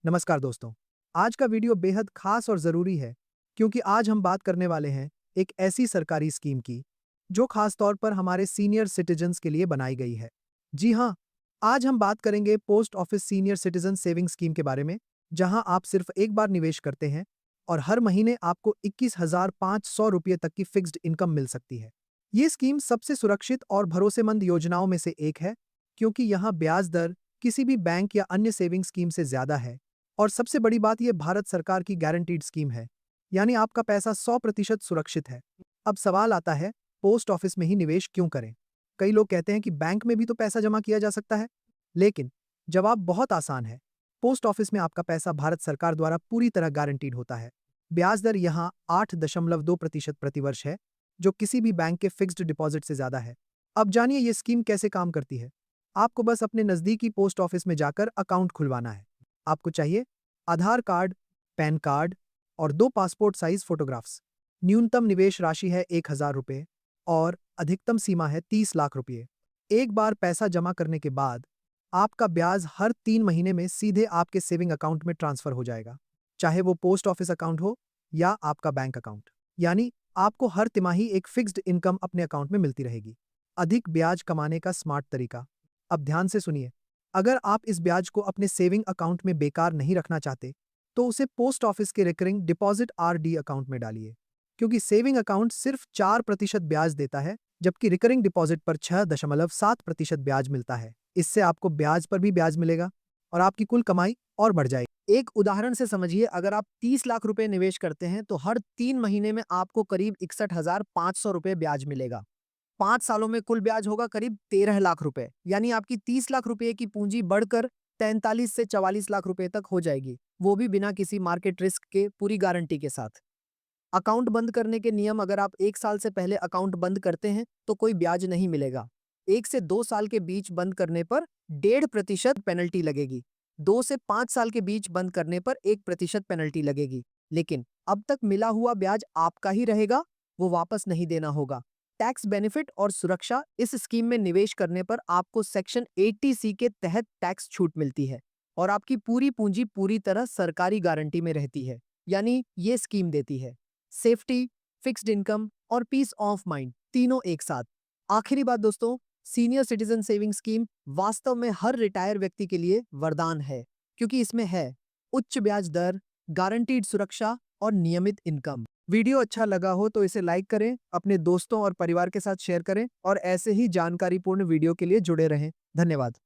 नमस्कार दोस्तों। आज का वीडियो बेहद खास और ज़रूरी है क्योंकि आज हम बात करने वाले हैं एक ऐसी सरकारी स्कीम की जो खास तौर पर हमारे सीनियर सिटीजन्स के लिए बनाई गई है। जी हाँ, आज हम बात करेंगे post office senior citizen saving scheme के बारे में, जहां आप सिर्फ एक बार निवेश करते हैं और हर महीने आपको 21,500 रुपये तक की फिक्स्ड इनकम मिल सकती है। ये स्कीम सबसे सुरक्षित और भरोसेमंद योजनाओं में से एक है क्योंकि यहाँ ब्याज दर किसी भी बैंक या अन्य सेविंग स्कीम से ज़्यादा है और सबसे बड़ी बात यह भारत सरकार की गारंटीड स्कीम है, यानी आपका पैसा 100% सुरक्षित है। अब सवाल आता है, पोस्ट ऑफिस में ही निवेश क्यों करें? कई लोग कहते हैं कि बैंक में भी तो पैसा जमा किया जा सकता है, लेकिन जवाब बहुत आसान है। पोस्ट ऑफिस में आपका पैसा भारत सरकार द्वारा पूरी तरह गारंटीड होता है। ब्याज दर यहाँ 8.2% प्रतिवर्ष है, जो किसी भी बैंक के फिक्स्ड डिपॉजिट से ज्यादा है। अब जानिए ये स्कीम कैसे काम करती है। आपको बस अपने नजदीकी पोस्ट ऑफिस में जाकर अकाउंट खुलवाना है। आपको चाहिए आधार कार्ड, पैन कार्ड और 2 पासपोर्ट साइज फोटोग्राफ्स। न्यूनतम निवेश राशि है 1,000 रुपये और अधिकतम सीमा है 30 लाख रुपये। एक बार पैसा जमा करने के बाद आपका ब्याज हर 3 महीने में सीधे आपके सेविंग अकाउंट में ट्रांसफर हो जाएगा, चाहे वो पोस्ट ऑफिस अकाउंट हो या आपका बैंक अकाउंट। यानी आपको हर तिमाही एक फिक्स्ड इनकम अपने अकाउंट में मिलती रहेगी। अधिक ब्याज कमाने का स्मार्ट तरीका। अब ध्यान से सुनिए, अगर आप इस ब्याज को अपने सेविंग अकाउंट में बेकार नहीं रखना चाहते, तो उसे पोस्ट ऑफिस के रिकरिंग डिपॉजिट आरडी अकाउंट में डालिए, क्योंकि सेविंग अकाउंट सिर्फ 4% ब्याज देता है, जबकि रिकरिंग डिपॉजिट पर 6.7% ब्याज मिलता है। इससे आपको ब्याज पर भी ब्याज मिलेगा और आपकी कुल कमाई और बढ़ जाएगी। एक उदाहरण से समझिए, अगर आप 30 लाख रुपए निवेश करते हैं तो हर 3 महीने में आपको करीब 61,500 रुपए ब्याज मिलेगा। 5 सालों में कुल ब्याज होगा करीब 13 लाख रुपए, यानी आपकी 30 लाख रुपए की पूंजी बढ़कर 43 से 44 लाख रुपए तक हो जाएगी, वो भी बिना किसी मार्केट रिस्क के, पूरी गारंटी के साथ। अकाउंट बंद करने के नियम। अगर आप 1 साल से पहले अकाउंट बंद करते हैं तो कोई ब्याज नहीं मिलेगा। 1 से 2 साल के बीच बंद करने पर 1.5% पेनल्टी लगेगी। 2 से 5 साल के बीच बंद करने पर 1% पेनल्टी लगेगी। लेकिन अब तक मिला हुआ ब्याज आपका ही रहेगा, वो वापस नहीं देना होगा। टैक्स बेनिफिट और सुरक्षा। इस स्कीम में निवेश करने पर आपको सेक्शन 80C के तहत टैक्स छूट मिलती है और आपकी पूरी पूंजी पूरी तरह सरकारी गारंटी में रहती है। यानी ये स्कीम देती है सेफ्टी, फिक्स्ड इनकम और पीस ऑफ माइंड, तीनों एक साथ। आखिरी बात दोस्तों, सीनियर सिटीजन सेविंग स्कीम वास्तव में हर रिटायर व्यक्ति के लिए वरदान है, क्योंकि इसमें है उच्च ब्याज दर, गारंटीड सुरक्षा और नियमित इनकम। वीडियो अच्छा लगा हो तो इसे लाइक करें, अपने दोस्तों और परिवार के साथ शेयर करें और ऐसे ही जानकारीपूर्ण वीडियो के लिए जुड़े रहें। धन्यवाद।